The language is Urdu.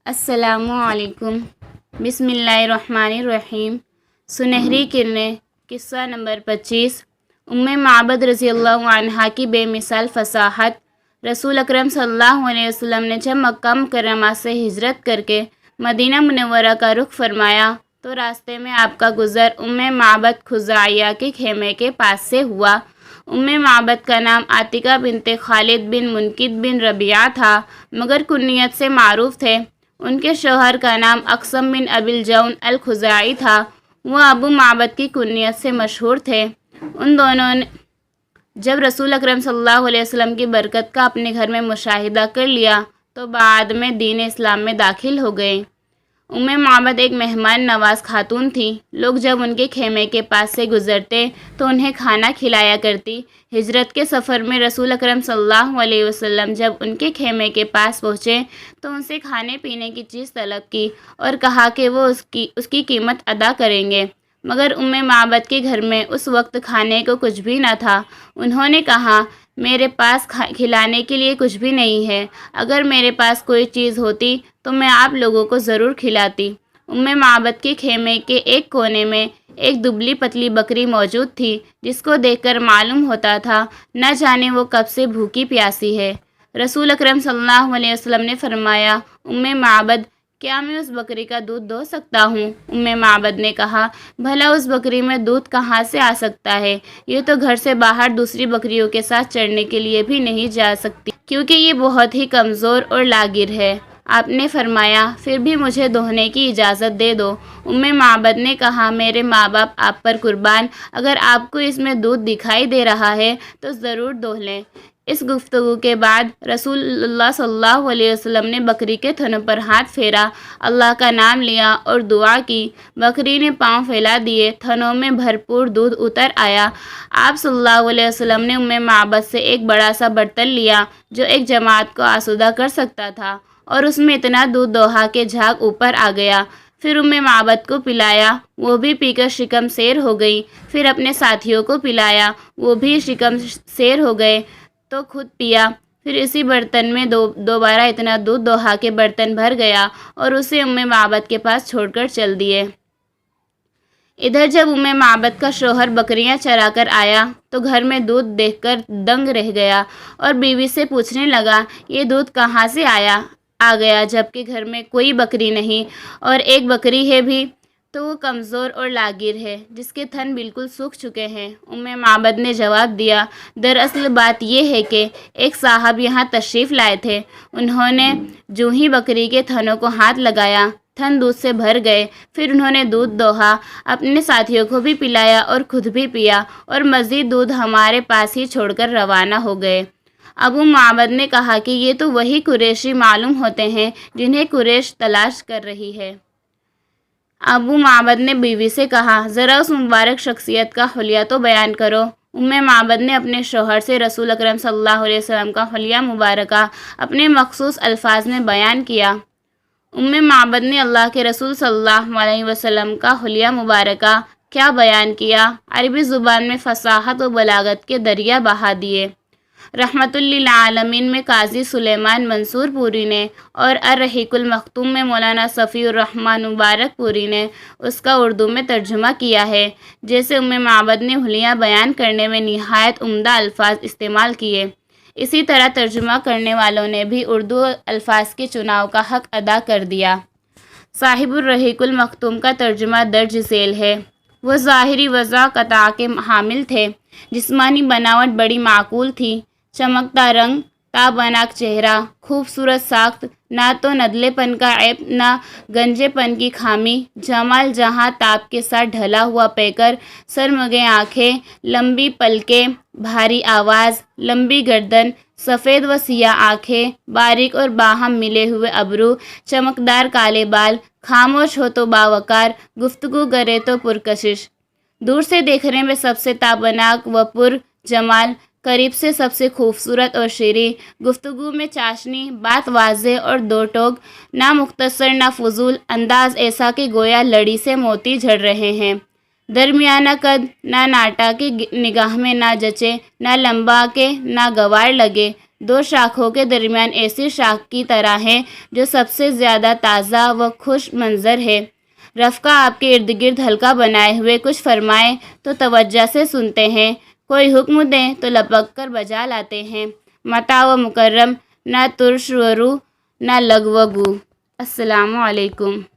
السلام علیکم۔ بسم اللہ الرحمن الرحیم۔ سنہری کرنیں، قصہ نمبر 25۔ معبد رضی اللہ عنہا کی بے مثال فصاحت۔ رسول اکرم صلی اللہ علیہ وسلم نے جب مکہ مکرمہ سے ہجرت کر کے مدینہ منورہ کا رخ فرمایا تو راستے میں آپ کا گزر معبد خزاعیہ کے خیمے کے پاس سے ہوا۔ معبد کا نام عاتقہ بنت خالد بن منقد بن ربیعہ تھا، مگر کنیت سے معروف تھے۔ ان کے شوہر کا نام اقسم بن ابی الجون الخزاعی تھا، وہ ابو معبد کی کنیت سے مشہور تھے۔ ان دونوں نے جب رسول اکرم صلی اللہ علیہ وسلم کی برکت کا اپنے گھر میں مشاہدہ کر لیا تو بعد میں دین اسلام میں داخل ہو گئے۔ معبد ایک مہمان نواز خاتون تھی۔ لوگ جب ان کے خیمے کے پاس سے گزرتے تو انہیں کھانا کھلایا کرتی۔ ہجرت کے سفر میں رسول اکرم صلی اللہ علیہ وسلم جب ان کے خیمے کے پاس پہنچے تو ان سے کھانے پینے کی چیز طلب کی اور کہا کہ وہ اس کی قیمت ادا کریں گے، مگر معبد کے گھر میں اس وقت کھانے کو کچھ بھی نہ تھا۔ انہوں نے کہا، میرے پاس کھلانے کے لیے کچھ بھی نہیں ہے، اگر میرے پاس کوئی چیز ہوتی تو میں آپ لوگوں کو ضرور کھلاتی۔ معبد کے خیمے کے ایک کونے میں ایک دبلی پتلی بکری موجود تھی، جس کو دیکھ کر معلوم ہوتا تھا نہ جانے وہ کب سے بھوکی پیاسی ہے۔ رسول اکرم صلی اللہ علیہ وسلم نے فرمایا، معبد، کیا میں اس بکری کا دودھ دو سکتا ہوں؟ معبد نے کہا، بھلا اس بکری میں دودھ کہاں سے آ سکتا ہے؟ یہ تو گھر سے باہر دوسری بکریوں کے ساتھ چرنے کے لیے بھی نہیں جا سکتی، کیونکہ یہ بہت ہی کمزور اور لاغر ہے۔ آپ نے فرمایا، پھر بھی مجھے دوہنے کی اجازت دے دو۔ معبد نے کہا، میرے ماں باپ آپ پر قربان، اگر آپ کو اس میں دودھ دکھائی دے رہا ہے تو ضرور دوہ لیں۔ اس گفتگو کے بعد رسول اللہ صلی اللہ علیہ وسلم نے بکری کے تھنوں پر ہاتھ پھیرا، اللہ کا نام لیا اور دعا کی۔ بکری نے پاؤں پھیلا دیے، تھنوں میں بھرپور دودھ اتر آیا۔ آپ صلی اللہ علیہ وسلم نے معبد سے ایک بڑا سا برتن لیا جو ایک جماعت کو آسودہ کر سکتا تھا، اور اس میں اتنا دودھ دوہا کہ جھاگ اوپر آ گیا۔ پھر معبد کو پلایا، وہ بھی پی کر شکم سیر ہو گئی۔ پھر اپنے ساتھیوں کو پلایا، وہ بھی شکم سیر ہو گئے تو خود پیا۔ پھر اسی برتن میں دوبارہ اتنا دودھ دوہا کہ برتن بھر گیا اور اسے معبد کے پاس چھوڑ کر چل دیے۔ ادھر جب معبد کا شوہر بکریاں چرا کر آیا تو گھر میں دودھ دیکھ کر دنگ رہ گیا اور بیوی سے پوچھنے لگا، یہ دودھ کہاں سے آ گیا جبکہ گھر میں کوئی بکری نہیں، اور ایک بکری ہے بھی تو وہ کمزور اور لاغر ہے، جس کے تھن بالکل سوکھ چکے ہیں۔ معبد نے جواب دیا، دراصل بات یہ ہے کہ ایک صاحب یہاں تشریف لائے تھے، انہوں نے جو ہی بکری کے تھنوں کو ہاتھ لگایا، تھن دودھ سے بھر گئے۔ پھر انہوں نے دودھ دوہا، اپنے ساتھیوں کو بھی پلایا اور خود بھی پیا، اور مزید دودھ ہمارے پاس ہی چھوڑ کر روانہ ہو گئے۔ معبد نے کہا کہ یہ تو وہی قریشی معلوم ہوتے ہیں جنہیں قریش تلاش کر رہی ہے۔ معبد نے بیوی سے کہا، ذرا اس مبارک شخصیت کا حلیہ تو بیان کرو۔ معبد نے اپنے شوہر سے رسول اکرم صلی اللہ علیہ وسلم کا حلیہ مبارکہ اپنے مخصوص الفاظ میں بیان کیا۔ معبد نے اللہ کے رسول صلی اللہ علیہ وسلم کا حلیہ مبارکہ کیا بیان کیا؟ عربی زبان میں فصاحت و بلاغت کے دریا بہا دیے۔ رحمت للعالمین میں قاضی سلیمان منصور پوری نے اور الرحیق المختوم میں مولانا صفی الرحمن مبارک پوری نے اس کا اردو میں ترجمہ کیا ہے۔ جیسے معبد نے حلیہ بیان کرنے میں نہایت عمدہ الفاظ استعمال کیے، اسی طرح ترجمہ کرنے والوں نے بھی اردو الفاظ کے چناؤ کا حق ادا کر دیا۔ صاحب الرحیق المختوم کا ترجمہ درج ذیل ہے۔ وہ ظاہری وضع قطع کے حامل تھے، جسمانی بناوٹ بڑی معقول تھی، چمکتا رنگ، تابناک چہرہ، خوبصورت ساخت، نہ تو ندلے پن کا عیب نہ گنجے پن کی خامی، جمال جہاں تاب کے ساتھ ڈھلا ہوا پیکر، سرمگے آنکھیں، لمبی پلکیں، بھاری آواز، لمبی گردن، سفید و سیاہ آنکھیں، باریک اور باہم ملے ہوئے ابرو، چمکدار کالے بال، خاموش ہو تو باوقار، گفتگو کرے تو پرکشش، دور سے دیکھنے میں سب سے تابناک و پر جمال، قریب سے سب سے خوبصورت اور شیریں، گفتگو میں چاشنی، بات واضح اور دو ٹوک، نہ مختصر نہ فضول، انداز ایسا کہ گویا لڑی سے موتی جھڑ رہے ہیں، درمیانہ قد، نہ ناٹا کہ نگاہ میں نہ جچے، نہ لمبا کہ نہ گوار لگے، دو شاخوں کے درمیان ایسی شاخ کی طرح ہے جو سب سے زیادہ تازہ و خوش منظر ہے۔ رفقا آپ کے ارد گرد حلقہ بنائے ہوئے کچھ فرمائیں تو توجہ سے سنتے ہیں، کوئی حکم دیں تو لپک کر بجا لاتے ہیں۔ متاع و مکرم، نہ ترش و رو، نہ لغو و گو۔ السلام علیکم۔